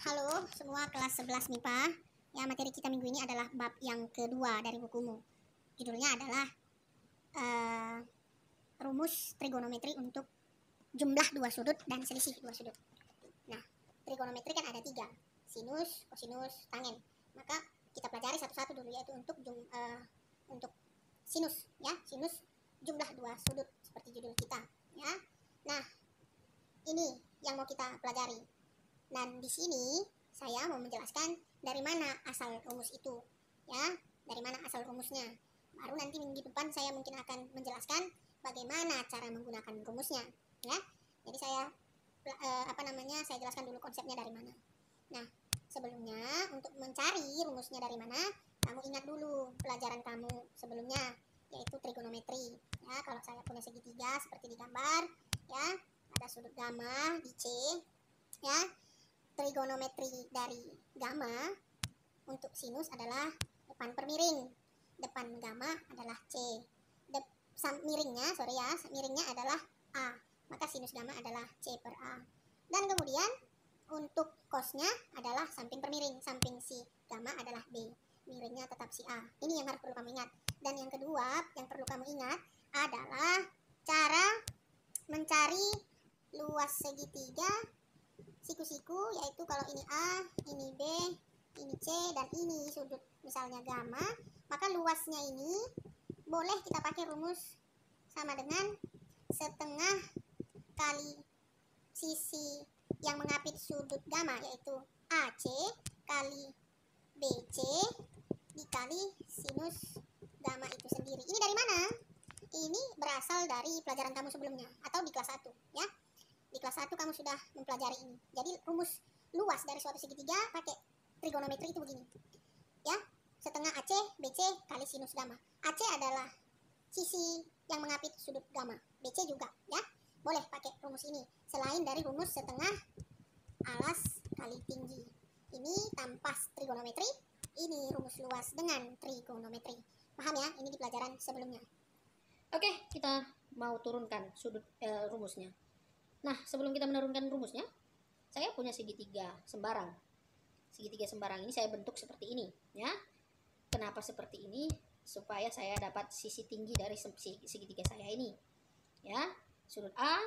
Halo semua kelas 11 MIPA. Ya, materi kita minggu ini adalah bab yang kedua dari bukumu. Judulnya adalah rumus trigonometri untuk jumlah dua sudut dan selisih dua sudut. Nah, trigonometri kan ada 3, sinus, kosinus, tangen. Maka kita pelajari satu-satu dulu, yaitu untuk sinus, ya, sinus jumlah dua sudut seperti judul kita, ya. Nah, ini yang mau kita pelajari. Dan di sini saya mau menjelaskan dari mana asal rumus itu, ya, dari mana asal rumusnya. Baru nanti minggu depan saya mungkin akan menjelaskan bagaimana cara menggunakan rumusnya, ya. Jadi saya saya jelaskan dulu konsepnya dari mana. Nah, sebelumnya untuk mencari rumusnya dari mana, kamu ingat dulu pelajaran kamu sebelumnya, yaitu trigonometri. Ya, kalau saya punya segitiga seperti di gambar, ya, ada sudut gamma di C, ya. Trigonometri dari gamma untuk sinus adalah depan per miring. Depan gamma adalah C. Miringnya adalah A. Maka sinus gamma adalah C per A. Dan kemudian untuk cosnya adalah samping per miring. Samping si gamma adalah B. Miringnya tetap si A. Ini yang harus perlu kamu ingat. Dan yang kedua yang perlu kamu ingat adalah cara mencari luas segitiga siku-siku, yaitu kalau ini A, ini B, ini C, dan ini sudut misalnya gamma, maka luasnya ini boleh kita pakai rumus sama dengan setengah kali sisi yang mengapit sudut gamma, yaitu AC kali BC dikali sinus gamma itu sendiri. Ini dari mana? Ini berasal dari pelajaran kamu sebelumnya atau di kelas 1, ya. Di kelas 1 kamu sudah mempelajari ini. Jadi rumus luas dari suatu segitiga pakai trigonometri itu begini, ya. Setengah AC BC kali sinus gamma. AC adalah sisi yang mengapit sudut gamma, BC juga, ya. Boleh pakai rumus ini selain dari rumus setengah alas kali tinggi. Ini tanpa trigonometri, ini rumus luas dengan trigonometri. Paham ya? Ini di pelajaran sebelumnya. Oke, kita mau turunkan rumusnya. Nah, sebelum kita menurunkan rumusnya, saya punya segitiga sembarang. Segitiga sembarang ini saya bentuk seperti ini, ya. Kenapa seperti ini? Supaya saya dapat sisi tinggi dari segitiga saya ini, ya. Sudut A,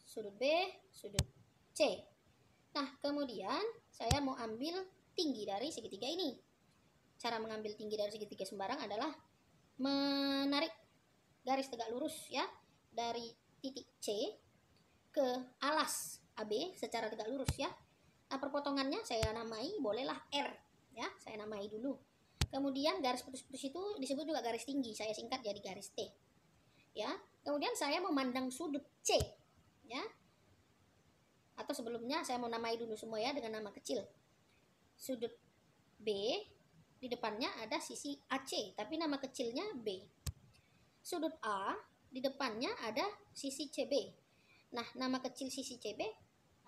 sudut B, sudut C. Nah, kemudian saya mau ambil tinggi dari segitiga ini. Cara mengambil tinggi dari segitiga sembarang adalah menarik garis tegak lurus, ya, dari titik C ke alas AB secara tegak lurus, ya. Nah, perpotongannya saya namai bolehlah R, ya, saya namai dulu. Kemudian garis putus-putus itu disebut juga garis tinggi, saya singkat jadi garis T, ya. Kemudian saya memandang sudut C, ya, atau sebelumnya saya mau namai dulu semua, ya, dengan nama kecil. Sudut B, di depannya ada sisi AC, tapi nama kecilnya B. Sudut A, di depannya ada sisi CB. Nah, nama kecil sisi CB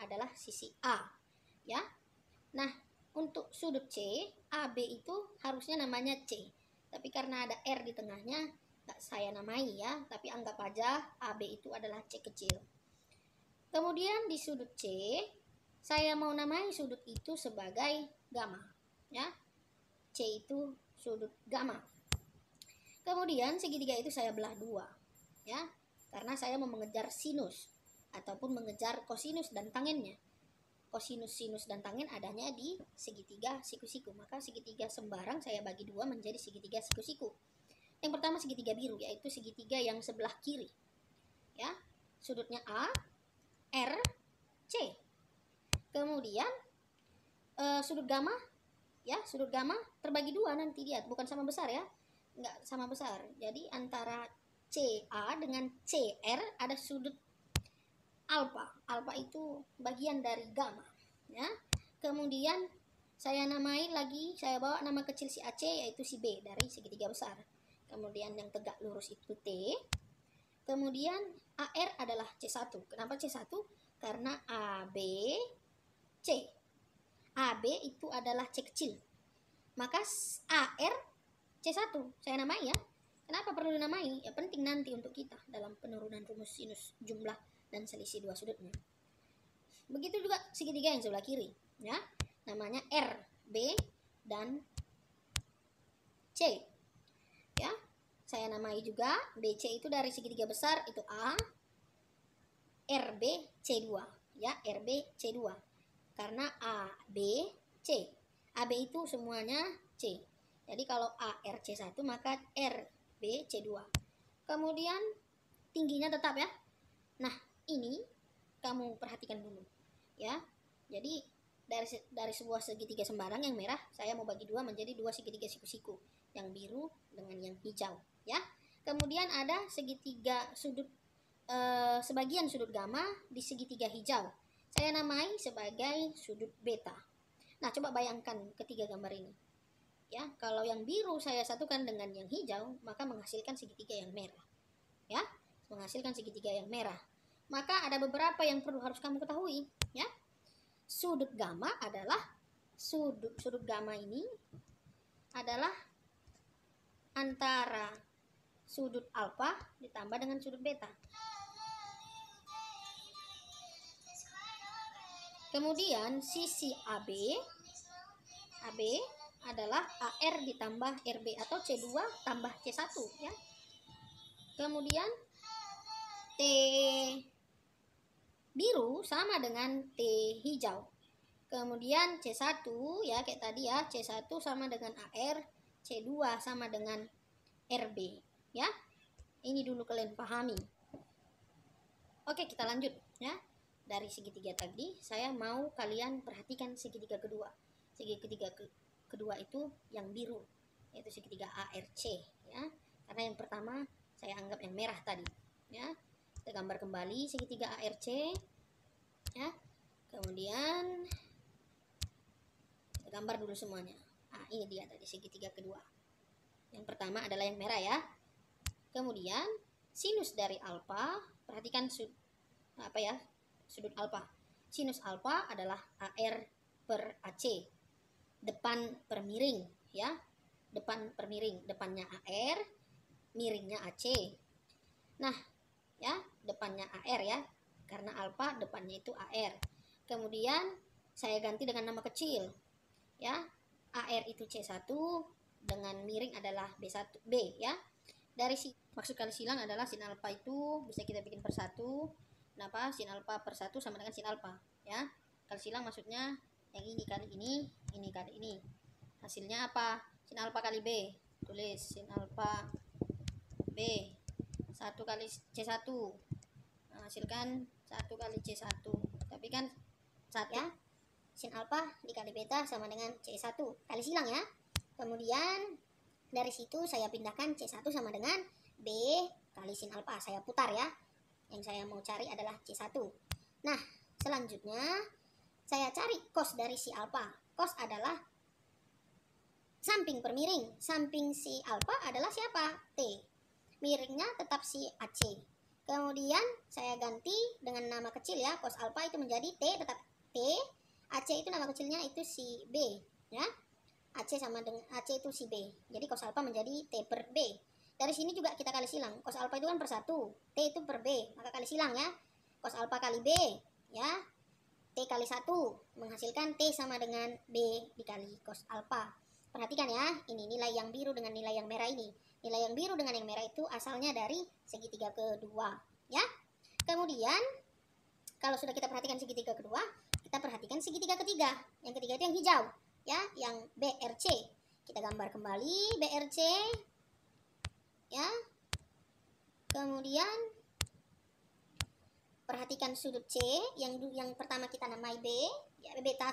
adalah sisi A, ya. Nah, untuk sudut C, AB itu harusnya namanya C. Tapi karena ada R di tengahnya, nggak saya namai, ya. Tapi anggap aja AB itu adalah C kecil. Kemudian di sudut C, saya mau namai sudut itu sebagai gamma, ya. C itu sudut gamma. Kemudian segitiga itu saya belah 2, ya. Karena saya mau mengejar sinus ataupun mengejar kosinus dan tangennya. Kosinus, sinus, dan tangen adanya di segitiga siku-siku. Maka segitiga sembarang saya bagi 2 menjadi segitiga siku-siku. Yang pertama segitiga biru, yaitu segitiga yang sebelah kiri, ya. Sudutnya A, R, C. Kemudian sudut gamma, ya, sudut gamma terbagi 2 nanti dia, bukan sama besar, ya. Enggak sama besar. Jadi antara CA dengan CR ada sudut alfa. Alfa itu bagian dari gamma, ya. Kemudian saya namai lagi, saya bawa nama kecil si AC, yaitu si B dari segitiga besar. Kemudian yang tegak lurus itu T. Kemudian AR adalah C1. Kenapa C1? Karena AB C. AB itu adalah C kecil. Maka AR C1 saya namai, ya. Kenapa perlu dinamai? Ya penting nanti untuk kita dalam penurunan rumus sinus jumlah dan selisih dua sudutnya. Begitu juga segitiga yang sebelah kiri, ya. namanya R, B, dan C. Ya, saya namai juga BC itu dari segitiga besar itu A, RB C2 ya, RB C2. Karena A, B, C. AB itu semuanya C. Jadi kalau A RC1 maka RB C2. Kemudian tingginya tetap ya. Nah, ini kamu perhatikan dulu ya. Jadi dari sebuah segitiga sembarang yang merah, saya mau bagi dua menjadi dua segitiga siku-siku, yang biru dengan yang hijau ya. Kemudian ada segitiga sudut sebagian sudut gamma di segitiga hijau. Saya namai sebagai sudut beta. Nah, coba bayangkan ketiga gambar ini. Ya, kalau yang biru saya satukan dengan yang hijau, maka menghasilkan segitiga yang merah. Ya, menghasilkan segitiga yang merah. Maka ada beberapa yang perlu harus kamu ketahui, ya. Sudut gamma adalah sudut gamma ini adalah antara sudut alfa ditambah dengan sudut beta. Kemudian sisi AB adalah AR ditambah RB atau C2 tambah C1 ya. Kemudian T biru sama dengan T hijau. Kemudian C1 ya kayak tadi ya, C1 sama dengan AR, C2 sama dengan RB ya. Ini dulu kalian pahami. Oke, kita lanjut ya. Dari segitiga tadi, saya mau kalian perhatikan segitiga kedua. Segitiga kedua itu yang biru, yaitu segitiga ARC ya. Karena yang pertama saya anggap yang merah tadi ya. Kita gambar kembali segitiga ARC ya. Kemudian kita gambar dulu semuanya. Ini dia tadi segitiga kedua. Yang pertama adalah yang merah ya. Kemudian sinus dari alfa, perhatikan sudut alfa. Sinus alfa adalah AR per AC. Depan per miring ya. Depan per miring, depannya AR, miringnya AC. Nah, ya, depannya AR ya. Karena alfa depannya itu AR. Kemudian saya ganti dengan nama kecil. Ya. AR itu C1 dengan miring adalah B1 B ya. Dari maksud kali silang adalah sin alfa itu bisa kita bikin per 1. Kenapa? Sin alfa per 1 sama dengan sin alfa ya. Kali silang maksudnya yang ini kali ini kali ini. Hasilnya apa? Sin alfa kali B. Tulis sin alfa B 1 kali C1. Menghasilkan 1 kali C1. Tapi kan 1 ya. Sin alfa dikali beta sama dengan C1 kali silang ya. Kemudian dari situ saya pindahkan C1 sama dengan B kali sin alfa. Saya putar ya. Yang saya mau cari adalah C1. Nah, selanjutnya saya cari cos dari si alfa. Cos adalah samping per miring. Samping si alfa adalah siapa? T. Miringnya tetap si AC. Kemudian saya ganti dengan nama kecil ya. Cos alfa itu menjadi T, tetap T. AC itu nama kecilnya itu si B ya. AC sama dengan AC itu si B. Jadi cos alfa menjadi T per B. Dari sini juga kita kali silang. Cos alfa itu kan per 1. T itu per B. Maka kali silang ya. Cos alfa kali B ya. T kali 1 menghasilkan T sama dengan B dikali cos alfa. Perhatikan ya. Ini nilai yang biru dengan nilai yang merah ini. Nilai yang biru dengan yang merah itu asalnya dari segitiga kedua ya. Kemudian kalau sudah kita perhatikan segitiga kedua, kita perhatikan segitiga ketiga. Yang ketiga itu yang hijau ya, yang BRC. Kita gambar kembali BRC ya. Kemudian perhatikan sudut C yang pertama kita namai B ya, beta.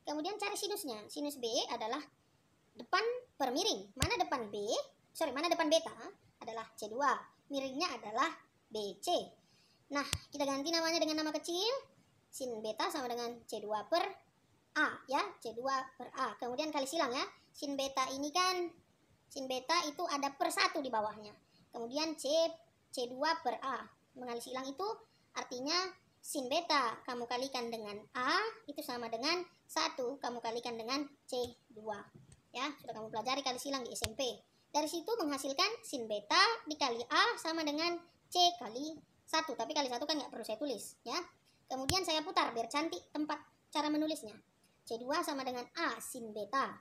Kemudian cari sinusnya. Sinus B adalah depan per miring. Mana depan beta adalah C2. Miringnya adalah BC. Nah, kita ganti namanya dengan nama kecil. Sin beta sama dengan C2 per A ya, C2 per A. Kemudian kali silang ya. Sin beta ini kan, sin beta itu ada per 1 di bawahnya. Kemudian C2 per A. Mengali silang itu artinya sin beta kamu kalikan dengan A itu sama dengan 1 kamu kalikan dengan C2. Ya, sudah kamu pelajari kali silang di SMP. Dari situ menghasilkan sin beta dikali A sama dengan C kali 1. Tapi kali 1 kan nggak perlu saya tulis ya. Kemudian saya putar biar cantik tempat cara menulisnya. C2 sama dengan A sin beta.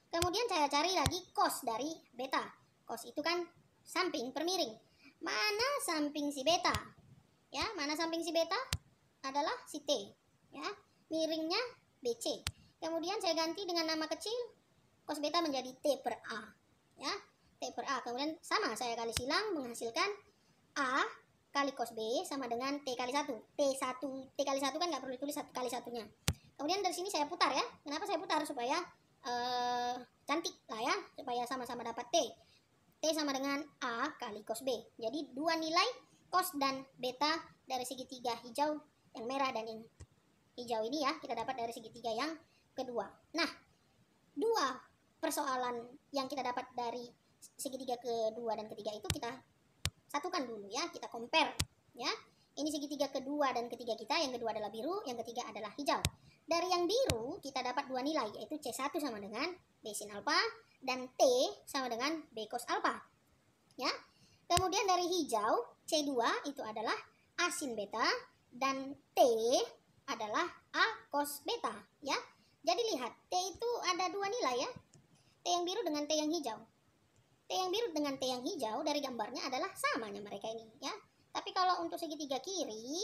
Kemudian saya cari lagi cos dari beta. Cos itu kan samping per miring. Mana samping si beta? Ya, mana samping si beta? Adalah si T. Ya, miringnya BC. Kemudian saya ganti dengan nama kecil, cos beta menjadi T per A. Ya, T per A. Kemudian sama, saya kali silang menghasilkan A kali cos B sama dengan T kali 1. T kali 1 kan nggak perlu ditulis 1 kali 1-nya. Kemudian dari sini saya putar ya. Kenapa saya putar? Supaya cantik lah ya. Supaya sama-sama dapat T. T sama dengan A kali cos B. Jadi dua nilai cos dan beta dari segitiga hijau yang merah dan yang hijau ini ya. Kita dapat dari segitiga yang kedua. Nah, dua persoalan yang kita dapat dari segitiga kedua dan ketiga itu kita satukan dulu ya, kita compare ya. Ini segitiga kedua dan ketiga kita, yang kedua adalah biru, yang ketiga adalah hijau. Dari yang biru kita dapat dua nilai, yaitu C1 sama dengan B sin alpha dan T sama dengan B cos alpha. Ya. Kemudian dari hijau C2 itu adalah A sin beta dan T adalah A cos beta ya. Jadi lihat, T itu ada dua nilai ya. T yang biru dengan T yang hijau. T yang biru dengan T yang hijau dari gambarnya adalah samanya mereka ini ya. Tapi kalau untuk segitiga kiri,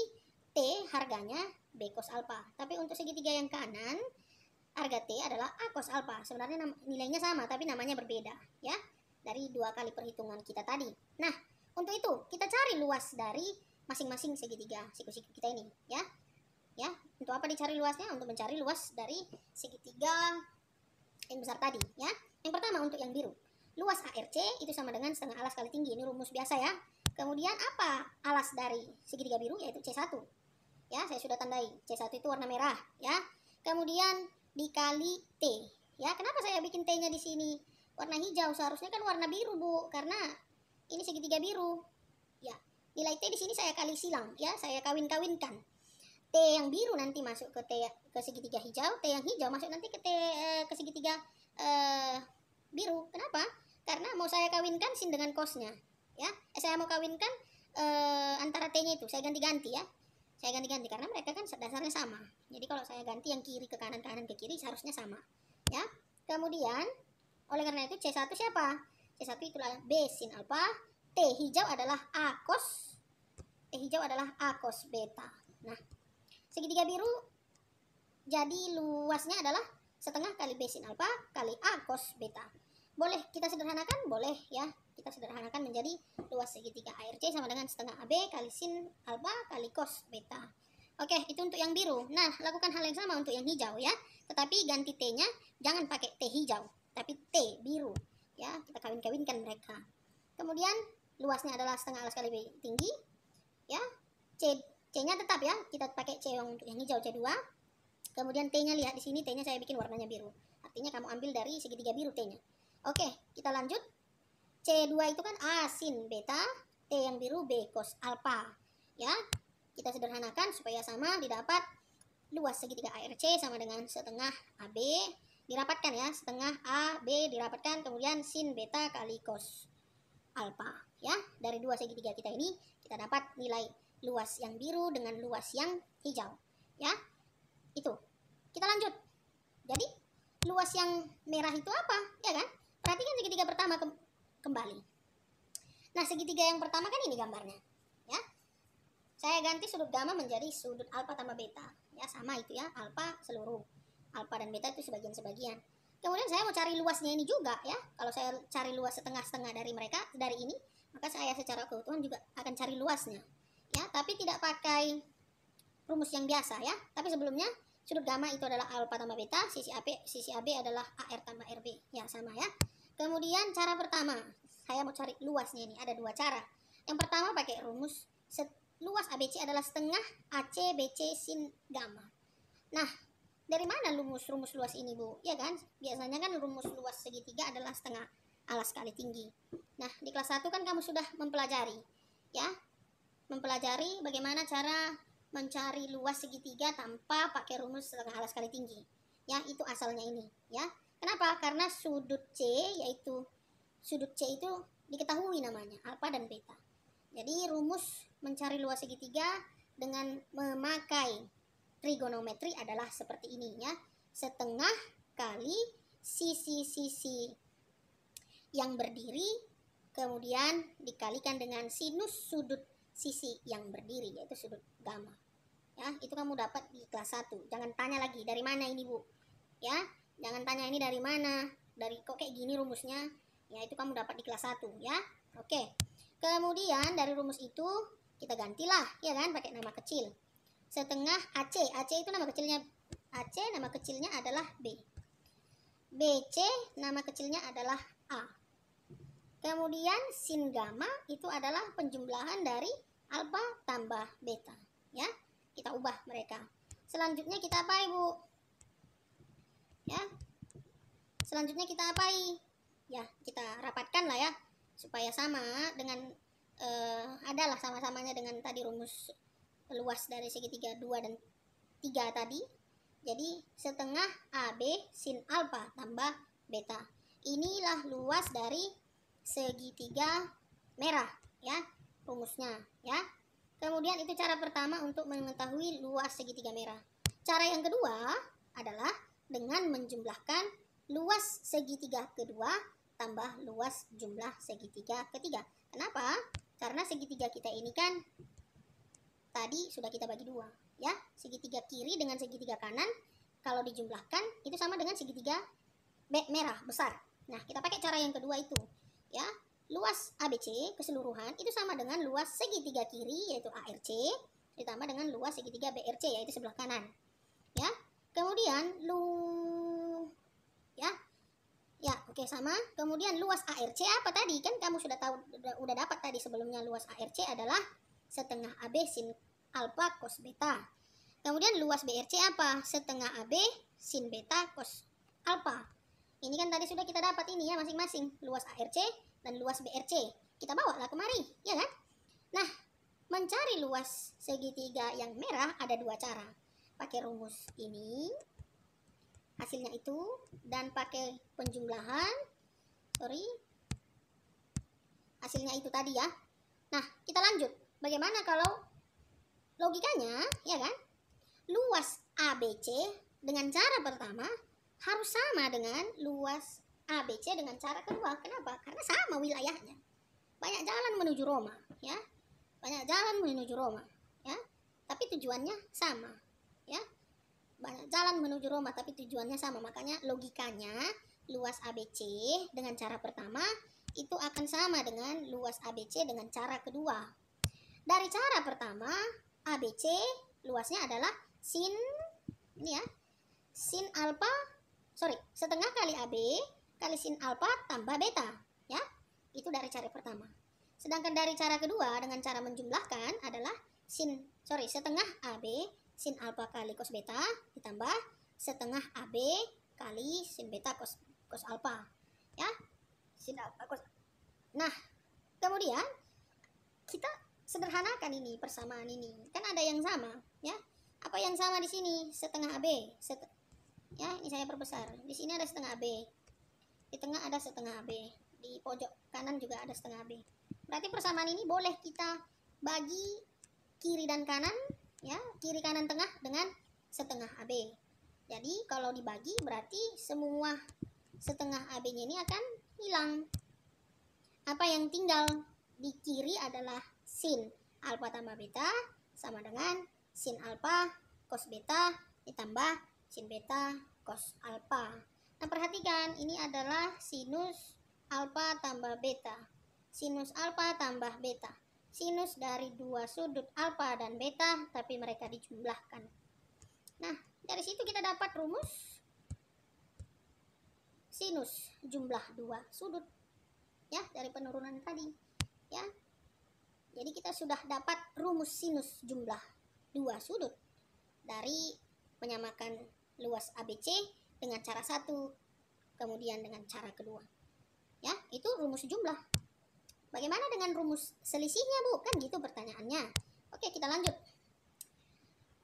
T harganya B cos alpha. Tapi untuk segitiga yang kanan, harga T adalah A cos alpha. Sebenarnya nilainya sama tapi namanya berbeda ya. Dari dua kali perhitungan kita tadi. Nah, untuk itu kita cari luas dari masing-masing segitiga siku-siku kita ini ya. Ya, untuk apa dicari luasnya? Untuk mencari luas dari segitiga yang besar tadi ya. Yang pertama untuk yang biru. Luas ARC itu sama dengan setengah alas kali tinggi. Ini rumus biasa ya. Kemudian apa alas dari segitiga biru? Yaitu C1. Ya, saya sudah tandai. C1 itu warna merah ya. Kemudian dikali T. Ya, kenapa saya bikin T-nya di sini warna hijau? Seharusnya kan warna biru, Bu. Karena ini segitiga biru. Ya, nilai T di sini saya kali silang ya. Saya kawin-kawinkan. T yang biru nanti masuk ke segitiga hijau. T yang hijau masuk nanti ke segitiga biru. Kenapa? Karena mau saya kawinkan sin dengan cosnya ya. Saya mau kawinkan antara T-nya itu saya ganti-ganti ya. Saya ganti-ganti karena mereka kan dasarnya sama. Jadi kalau saya ganti yang kiri ke kanan, kanan ke kiri seharusnya sama ya. Kemudian oleh karena itu C1 siapa? C1 itulah B sin alpha. T hijau adalah A cos. T hijau adalah A cos beta. Nah, segitiga biru jadi luasnya adalah setengah kali B sin alpha kali A cos beta. Boleh kita sederhanakan? Boleh ya. Kita sederhanakan menjadi luas segitiga ARC sama dengan setengah AB kali sin alpha kali cos beta. Oke, itu untuk yang biru. Nah, lakukan hal yang sama untuk yang hijau ya. Tetapi ganti T-nya jangan pakai T hijau, tapi T biru. Ya, kita kawin-kawinkan mereka. Kemudian luasnya adalah setengah alas kali B tinggi. Ya, C-nya tetap ya. Kita pakai C yang untuk yang hijau C2. Kemudian T-nya lihat di sini, T-nya saya bikin warnanya biru. Artinya kamu ambil dari segitiga biru T-nya. Oke, kita lanjut. C2 itu kan A sin beta, T yang biru B cos alpha. Ya, kita sederhanakan supaya sama, didapat luas segitiga ARC sama dengan setengah AB. Dirapatkan ya, setengah AB dirapatkan, kemudian sin beta kali cos alpha. Ya, dari dua segitiga kita ini, kita dapat nilai luas yang biru dengan luas yang hijau. Ya, itu. Kita lanjut. Jadi, luas yang merah itu apa? Ya kan? Perhatikan segitiga pertama kembali. Nah, segitiga yang pertama kan ini gambarnya. Ya. Saya ganti sudut gamma menjadi sudut alfa tambah beta. Ya, sama itu ya, alfa seluruh. Alfa dan beta itu sebagian-sebagian. Kemudian saya mau cari luasnya ini juga ya. Kalau saya cari luas setengah-setengah dari mereka, dari ini, maka saya secara keutuhan juga akan cari luasnya. Ya, tapi tidak pakai rumus yang biasa ya. Tapi sebelumnya sudut gamma itu adalah alfa tambah beta, sisi AB adalah AR tambah RB. Ya, sama ya. Kemudian cara pertama, saya mau cari luasnya ini. Ada dua cara. Yang pertama pakai rumus luas ABC adalah setengah AC BC sin gamma. Nah, dari mana rumus luas ini, Bu? Ya kan? Biasanya kan rumus luas segitiga adalah setengah alas kali tinggi. Nah, di kelas 1 kan kamu sudah mempelajari. Ya, mempelajari bagaimana cara mencari luas segitiga tanpa pakai rumus setengah alas kali tinggi. Ya, itu asalnya ini. Ya, kenapa? Karena sudut C, yaitu sudut C itu diketahui namanya, alfa dan beta. Jadi rumus mencari luas segitiga dengan memakai trigonometri adalah seperti ini ya. setengah kali sisi-sisi yang berdiri, kemudian dikalikan dengan sinus sudut sisi yang berdiri, yaitu sudut gamma. Ya, itu kamu dapat di kelas 1. Jangan tanya lagi dari mana ini, Bu. Ya, jangan tanya ini dari mana, dari kok kayak gini rumusnya. Ya, itu kamu dapat di kelas 1, ya. Oke. Kemudian dari rumus itu kita gantilah, ya kan, pakai nama kecil. Setengah AC. AC itu nama kecilnya AC, nama kecilnya adalah B. BC nama kecilnya adalah A. Kemudian sin gamma itu adalah penjumlahan dari alfa tambah beta, ya. Kita ubah mereka. Selanjutnya kita apai, Bu? Ya. Selanjutnya kita apai? Ya, kita rapatkan lah ya, supaya sama dengan adalah sama-samanya dengan tadi rumus luas dari segitiga 2 dan 3 tadi. Jadi setengah AB sin alfa tambah beta. Inilah luas dari segitiga merah, ya, rumusnya, ya. Kemudian itu cara pertama untuk mengetahui luas segitiga merah. Cara yang kedua adalah dengan menjumlahkan luas segitiga kedua tambah luas jumlah segitiga ketiga. Kenapa? Karena segitiga kita ini kan tadi sudah kita bagi 2, ya. Segitiga kiri dengan segitiga kanan kalau dijumlahkan itu sama dengan segitiga merah besar. Nah, kita pakai cara yang kedua itu, ya. Luas ABC keseluruhan itu sama dengan luas segitiga kiri yaitu ARC ditambah dengan luas segitiga BRC yaitu sebelah kanan. Ya. Kemudian oke, sama. Kemudian luas ARC apa tadi? Kan kamu sudah tahu, udah dapat tadi sebelumnya. Luas ARC adalah setengah AB sin alfa cos beta. Kemudian luas BRC apa? Setengah AB sin beta cos alfa. Ini kan tadi sudah kita dapat ini ya, masing-masing luas ARC dan luas BRC. Kita bawa lah kemari, ya kan? Nah, mencari luas segitiga yang merah ada 2 cara. Pakai rumus ini, hasilnya itu, dan pakai penjumlahan, hasilnya itu tadi ya. Nah, kita lanjut. Bagaimana kalau logikanya, ya kan? Luas ABC dengan cara pertama harus sama dengan luas ABC dengan cara kedua. Kenapa? Karena sama wilayahnya. Banyak jalan menuju Roma, ya. Banyak jalan menuju Roma, ya. Tapi tujuannya sama, ya. Banyak jalan menuju Roma tapi tujuannya sama. Makanya logikanya luas ABC dengan cara pertama itu akan sama dengan luas ABC dengan cara kedua. Dari cara pertama, ABC luasnya adalah sin setengah kali AB kali sin alfa tambah beta, ya. Itu dari cara pertama. Sedangkan dari cara kedua dengan cara menjumlahkan adalah setengah AB sin alfa kali cos beta ditambah setengah AB kali sin beta cos alfa, ya. Sin alfa cos. Nah, kemudian kita sederhanakan ini persamaan ini. Kan ada yang sama, ya. Apa yang sama di sini? Setengah AB. Ya, ini saya perbesar. Di sini ada setengah AB. Di tengah ada setengah AB. Di pojok kanan juga ada setengah AB. Berarti persamaan ini boleh kita bagi kiri dan kanan, ya, kiri kanan tengah dengan setengah AB. Jadi kalau dibagi berarti semua setengah AB-nya ini akan hilang. Apa yang tinggal di kiri adalah sin alfa tambah beta sama dengan sin alfa cos beta ditambah sin beta cos alfa. Nah, perhatikan ini adalah sinus alfa tambah beta. Sinus alfa tambah beta. Sinus dari 2 sudut alfa dan beta tapi mereka dijumlahkan. Nah, dari situ kita dapat rumus sinus jumlah 2 sudut, ya, dari penurunan tadi, ya. Jadi kita sudah dapat rumus sinus jumlah 2 sudut dari menyamakan luas ABC dengan cara 1 kemudian dengan cara kedua, ya. Itu rumus jumlah. Bagaimana dengan rumus selisihnya, Bu? Kan gitu pertanyaannya. Oke, kita lanjut.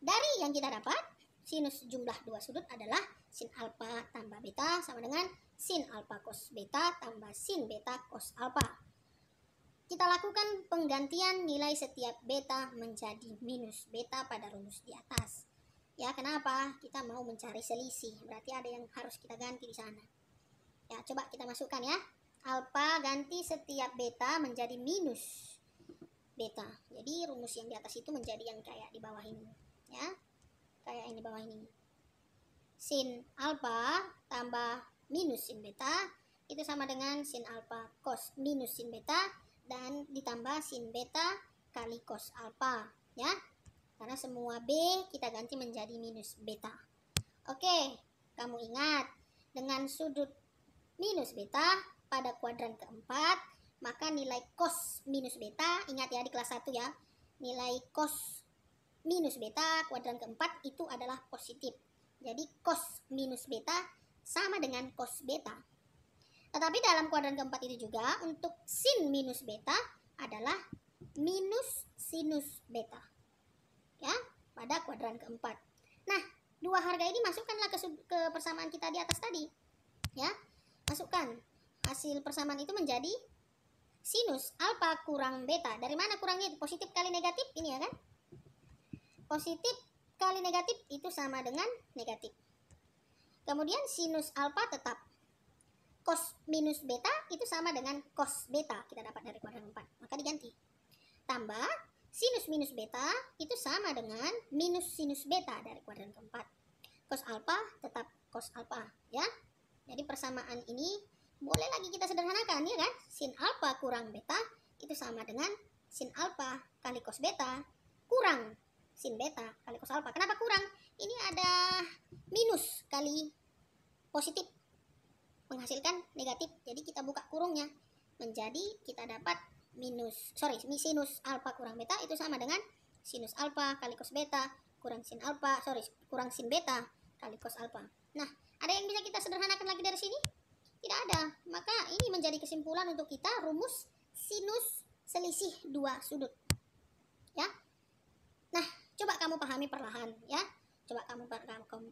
Dari yang kita dapat, sinus jumlah 2 sudut adalah sin alfa tambah beta sama dengan sin alfa cos beta tambah sin beta cos alfa. Kita lakukan penggantian nilai setiap beta menjadi minus beta pada rumus di atas. Ya, kenapa? Kita mau mencari selisih, berarti ada yang harus kita ganti di sana. Ya, coba kita masukkan ya. Alfa ganti setiap beta menjadi minus beta. Jadi rumus yang di atas itu menjadi yang kayak di bawah ini. Ya, kayak yang di bawah ini. Sin alfa tambah minus sin beta itu sama dengan sin alfa cos minus sin beta dan ditambah sin beta kali cos alfa, ya. Karena semua B kita ganti menjadi minus beta. Oke, kamu ingat, dengan sudut minus beta pada kuadran keempat, maka nilai cos minus beta, ingat ya di kelas 1 ya, nilai cos minus beta kuadran keempat itu adalah positif. Jadi cos minus beta sama dengan cos beta. Tetapi dalam kuadran keempat itu juga untuk sin minus beta adalah minus sinus beta. Ya, pada kuadran keempat. Nah, dua harga ini masukkanlah ke persamaan kita di atas tadi. Ya, masukkan. Hasil persamaan itu menjadi sinus alfa kurang beta. Dari mana kurangnya? Positif kali negatif, ini ya kan? Positif kali negatif itu sama dengan negatif. Kemudian sinus alfa tetap. Cos minus beta itu sama dengan cos beta. Kita dapat dari kuadran 4. Maka diganti. Tambah sinus minus beta itu sama dengan minus sinus beta dari kuadran keempat. Cos alfa tetap cos alfa, ya. Jadi persamaan ini boleh lagi kita sederhanakan, ya kan? Sin alfa kurang beta itu sama dengan sin alfa kali cos beta kurang sin beta kali cos alfa. Kenapa kurang? Ini ada minus kali positif menghasilkan negatif. Jadi kita buka kurungnya menjadi kita dapat sinus alfa kurang beta itu sama dengan sinus alfa kali cos beta kurang sin beta kali cos alfa. Nah, ada yang bisa kita sederhanakan lagi dari sini? Tidak ada. Maka ini menjadi kesimpulan untuk kita rumus sinus selisih dua sudut. Ya. Nah, coba kamu pahami perlahan ya. Coba kamu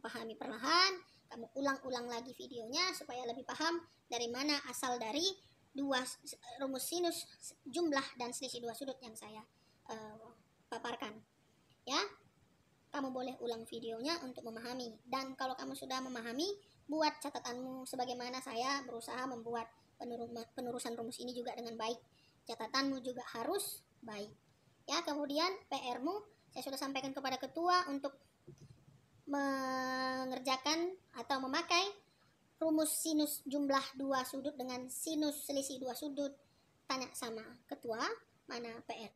pahami perlahan, kamu ulang-ulang lagi videonya supaya lebih paham dari mana asal dari dua rumus sinus jumlah dan selisih dua sudut yang saya paparkan. Ya, kamu boleh ulang videonya untuk memahami. Dan kalau kamu sudah memahami, buat catatanmu sebagaimana saya berusaha membuat penurusan rumus ini juga dengan baik. Catatanmu juga harus baik. Ya, kemudian PR-mu saya sudah sampaikan kepada ketua untuk mengerjakan atau memakai rumus sinus jumlah dua sudut dengan sinus selisih dua sudut. Tanya sama ketua mana PR.